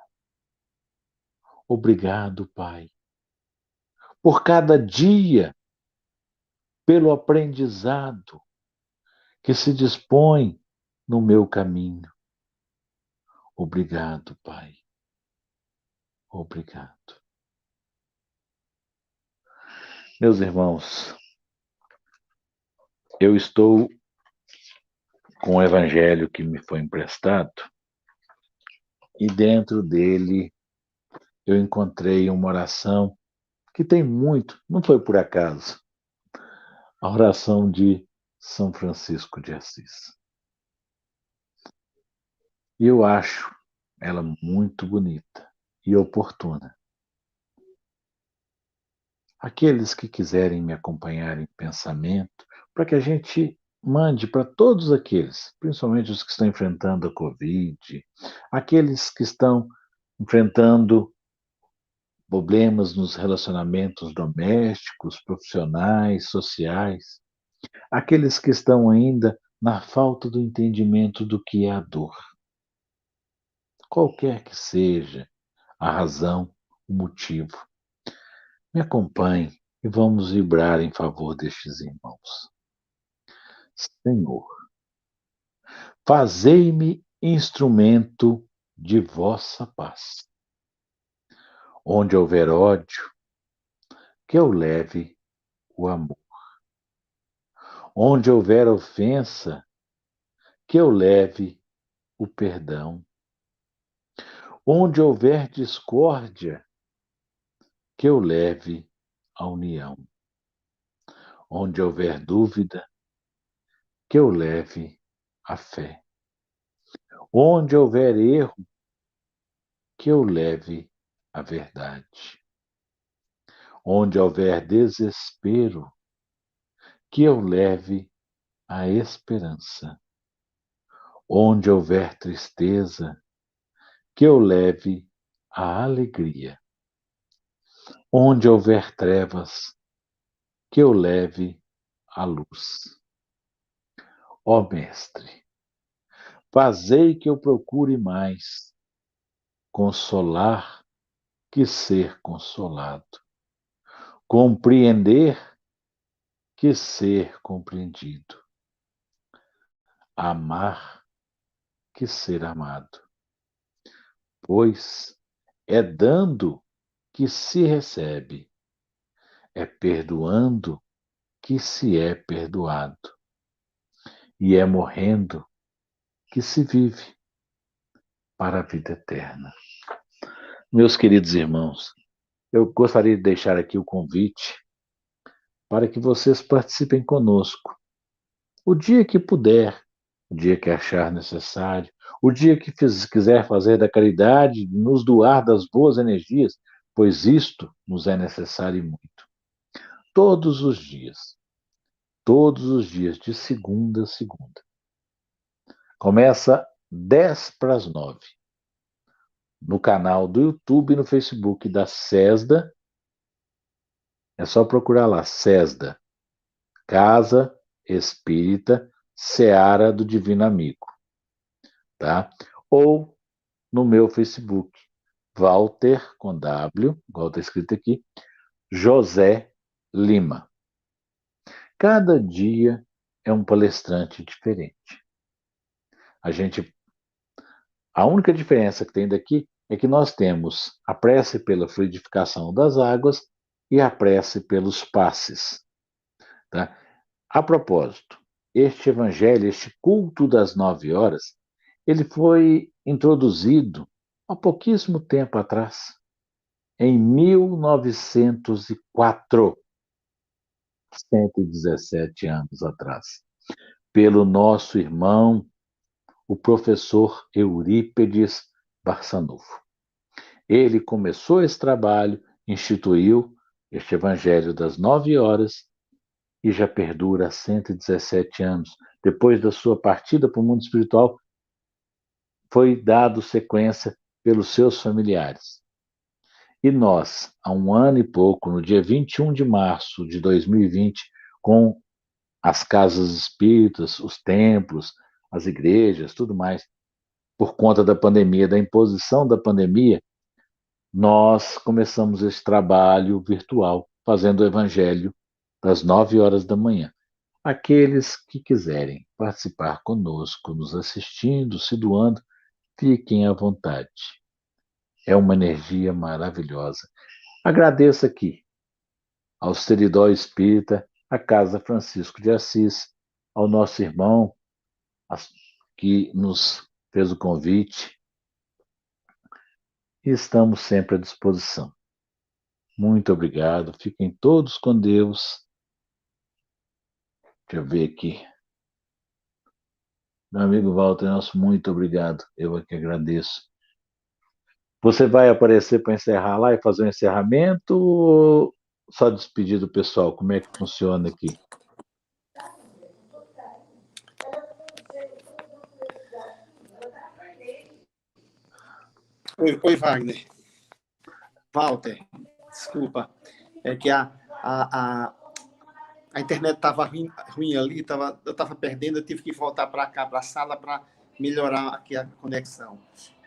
Obrigado, Pai, por cada dia, pelo aprendizado que se dispõe no meu caminho. Obrigado, Pai. Obrigado. Meus irmãos, eu estou com o evangelho que me foi emprestado e dentro dele eu encontrei uma oração que tem muito, não foi por acaso, a oração de São Francisco de Assis. E eu acho ela muito bonita e oportuna. Aqueles que quiserem me acompanhar em pensamento, para que a gente mande para todos aqueles, principalmente os que estão enfrentando a Covid, aqueles que estão enfrentando problemas nos relacionamentos domésticos, profissionais, sociais, aqueles que estão ainda na falta do entendimento do que é a dor. Qualquer que seja a razão, o motivo. Me acompanhe e vamos vibrar em favor destes irmãos. Senhor, fazei-me instrumento de vossa paz. Onde houver ódio, que eu leve o amor. Onde houver ofensa, que eu leve o perdão. Onde houver discórdia, que eu leve a união. Onde houver dúvida, que eu leve a fé. Onde houver erro, que eu leve a verdade. Onde houver desespero, que eu leve a esperança. Onde houver tristeza, que eu leve a alegria. Onde houver trevas, que eu leve a luz. Ó Mestre, fazei que eu procure mais consolar que ser consolado, compreender que ser compreendido, amar que ser amado, pois é dando que se recebe, é perdoando que se é perdoado, e é morrendo que se vive para a vida eterna. Meus queridos irmãos, eu gostaria de deixar aqui o convite para que vocês participem conosco. O dia que puder, o dia que achar necessário, o dia que quiser fazer da caridade, nos doar das boas energias, pois isto nos é necessário e muito. Todos os dias, de segunda a segunda. Começa 10 para as 9. no canal do YouTube e no Facebook da SESDA. É só procurar lá, SESDA, Casa Espírita Seara do Divino Amigo, tá? Ou no meu Facebook, Walter, com W, igual está escrito aqui, José Lima. Cada dia é um palestrante diferente. A única diferença que tem daqui é que nós temos a prece pela fluidificação das águas e a prece pelos passes. Tá? A propósito, este evangelho, este culto das 9 horas, ele foi introduzido há pouquíssimo tempo atrás, em 1904, 117 anos atrás, pelo nosso irmão, o professor Eurípedes Barçanufo. Ele começou esse trabalho, instituiu este Evangelho das 9 horas e já perdura há 117 anos. Depois da sua partida para o mundo espiritual, foi dado sequência pelos seus familiares. E nós, há um ano e pouco, no dia 21 de março de 2020, com as casas espíritas, os templos, as igrejas, tudo mais, por conta da pandemia, da imposição da pandemia, nós começamos esse trabalho virtual, fazendo o Evangelho das 9 horas da manhã. Aqueles que quiserem participar conosco, nos assistindo, se doando, fiquem à vontade. É uma energia maravilhosa. Agradeço aqui ao Seridó Espírita, à Casa Francisco de Assis, ao nosso irmão que nos fez o convite, e estamos sempre à disposição. Muito obrigado. Fiquem todos com Deus. Deixa eu ver aqui. Meu amigo Walter, nosso muito obrigado. Eu aqui agradeço. Você vai aparecer para encerrar lá e fazer um encerramento ou só despedir do pessoal? Como é que funciona aqui? Oi, Wagner. Walter, desculpa. É que a internet estava ruim ali, eu estava perdendo, eu tive que voltar para cá, para a sala, para melhorar aqui a conexão.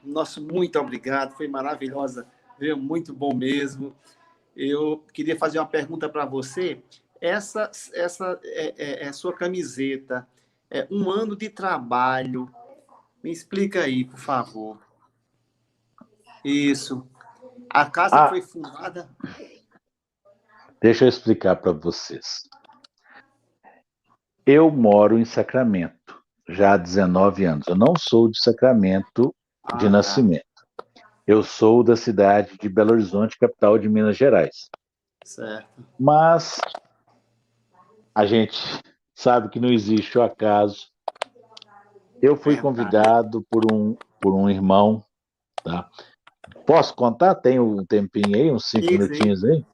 Nosso muito obrigado, foi maravilhosa, viu? Muito bom mesmo. Eu queria fazer uma pergunta para você. Essa é sua camiseta, é um ano de trabalho. Me explica aí, por favor. Isso. A casa Ah, foi fundada. deixa eu explicar para vocês. Eu moro em Sacramento já há 19 anos. Eu não sou de Sacramento de Ah, tá. nascimento. Eu sou da cidade de Belo Horizonte, capital de Minas Gerais. Certo. Mas a gente sabe que não existe o acaso. Eu fui Verdade. convidado por um irmão, tá? Posso contar? Tem um tempinho aí, uns 5 minutinhos Sim. aí?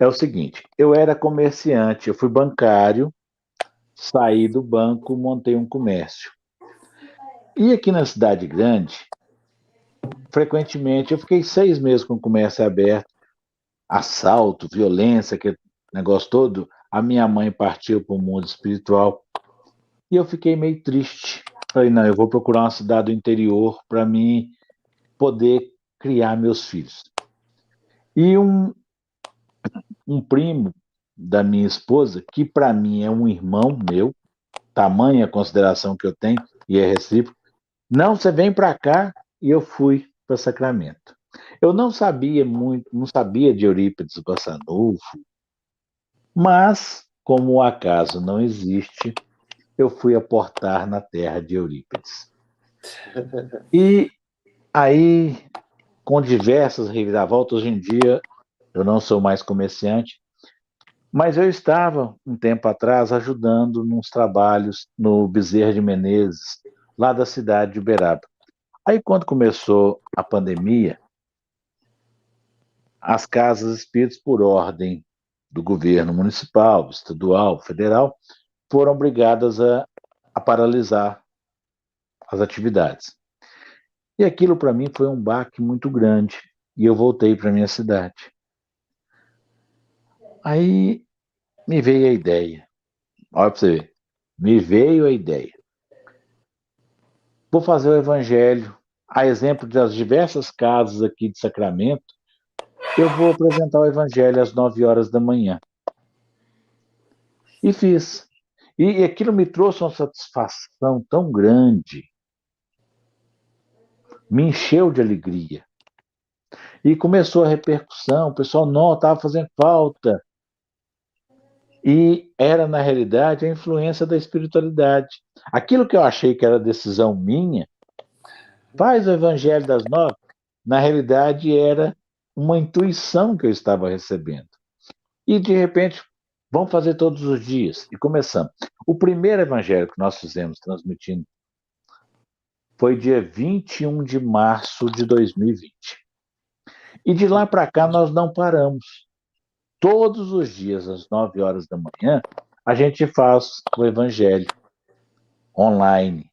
É o seguinte, eu era comerciante, eu fui bancário, saí do banco, montei um comércio. E aqui na cidade grande, frequentemente, eu fiquei 6 meses com o comércio aberto, assalto, violência, aquele negócio todo. A minha mãe partiu para o mundo espiritual e eu fiquei meio triste. Falei, não, eu vou procurar uma cidade do interior para mim poder criar meus filhos. E um primo da minha esposa, que para mim é um irmão meu, tamanha consideração que eu tenho, e é recíproco, não, você vem para cá, e eu fui para Sacramento. Eu não sabia muito, não sabia de Eurípides Barçanufo, mas, como o acaso não existe, eu fui aportar na terra de Eurípides. E aí, com diversas reviravoltas, hoje em dia, eu não sou mais comerciante, mas eu estava, um tempo atrás, ajudando nos trabalhos no Bezerra de Menezes, lá da cidade de Uberaba. Aí, quando começou a pandemia, as casas espíritas, por ordem do governo municipal, estadual, federal, foram obrigadas a paralisar as atividades. E aquilo para mim foi um baque muito grande. E eu voltei para minha cidade. Aí me veio a ideia. Olha para você ver. Me veio a ideia. Vou fazer o evangelho. A exemplo das diversas casas aqui de Sacramento, eu vou apresentar o evangelho às 9 horas da manhã. E fiz. E aquilo me trouxe uma satisfação tão grande, me encheu de alegria. E começou a repercussão, o pessoal, não, estava fazendo falta. E era, na realidade, a influência da espiritualidade. Aquilo que eu achei que era decisão minha, faz o evangelho das 9, na realidade era uma intuição que eu estava recebendo. E, de repente, vamos fazer todos os dias. E começamos. O primeiro evangelho que nós fizemos, transmitindo, foi dia 21 de março de 2020. E de lá para cá nós não paramos. Todos os dias, às 9 horas da manhã, a gente faz o evangelho online.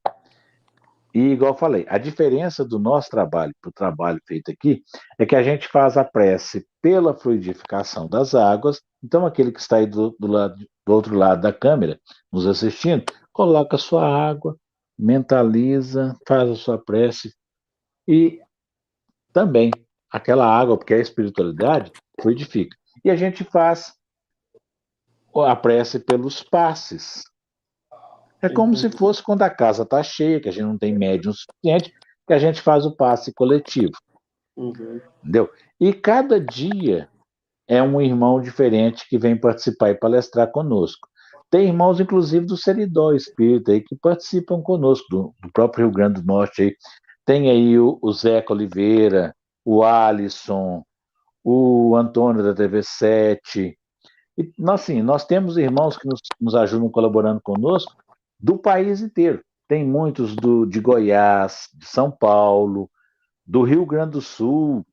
E, igual eu falei, a diferença do nosso trabalho para o trabalho feito aqui é que a gente faz a prece pela fluidificação das águas. Então, aquele que está aí do outro lado da câmera, nos assistindo, coloca a sua água, mentaliza, faz a sua prece e também aquela água, porque a espiritualidade fluidifica. E a gente faz a prece pelos passes. É como se fosse quando a casa está cheia, que a gente não tem médium suficiente, que a gente faz o passe coletivo. Uhum. Entendeu? E cada dia é um irmão diferente que vem participar e palestrar conosco. Tem irmãos, inclusive, do Seridó Espírita aí, que participam conosco, do próprio Rio Grande do Norte aí. Tem aí o Zeca Oliveira, o Alisson, o Antônio da TV7. E, assim, nós temos irmãos que nos ajudam colaborando conosco do país inteiro. Tem muitos de Goiás, de São Paulo, do Rio Grande do Sul,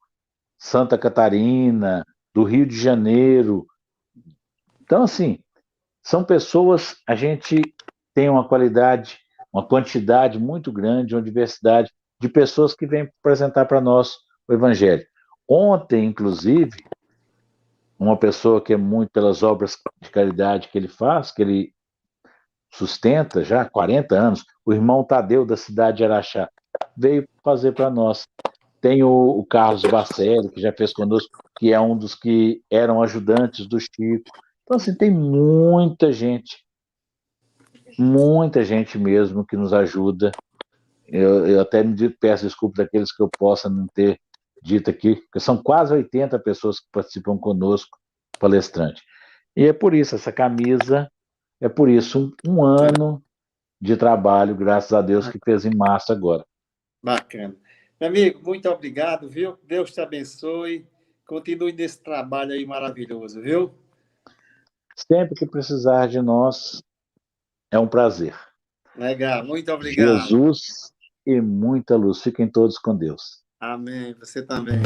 Santa Catarina, do Rio de Janeiro. Então, assim, são pessoas, a gente tem uma qualidade, uma quantidade muito grande, uma diversidade de pessoas que vêm apresentar para nós o Evangelho. Ontem, inclusive, uma pessoa que é muito pelas obras de caridade que ele faz, que ele sustenta já há 40 anos, o irmão Tadeu, da cidade de Araxá, veio fazer para nós. Tem o Carlos Bacelli, que já fez conosco, que é um dos que eram ajudantes do Chico. Então, assim, tem muita gente mesmo que nos ajuda. Eu até peço desculpa daqueles que eu possa não ter dito aqui, porque são quase 80 pessoas que participam conosco, palestrante. E é por isso, essa camisa, é por isso, um ano de trabalho, graças a Deus, que fez em março agora. Bacana. Meu amigo, muito obrigado, viu? Deus te abençoe. Continue nesse trabalho aí maravilhoso, viu? Sempre que precisar de nós, é um prazer. Legal, muito obrigado. Jesus e muita luz. Fiquem todos com Deus. Amém. Você também.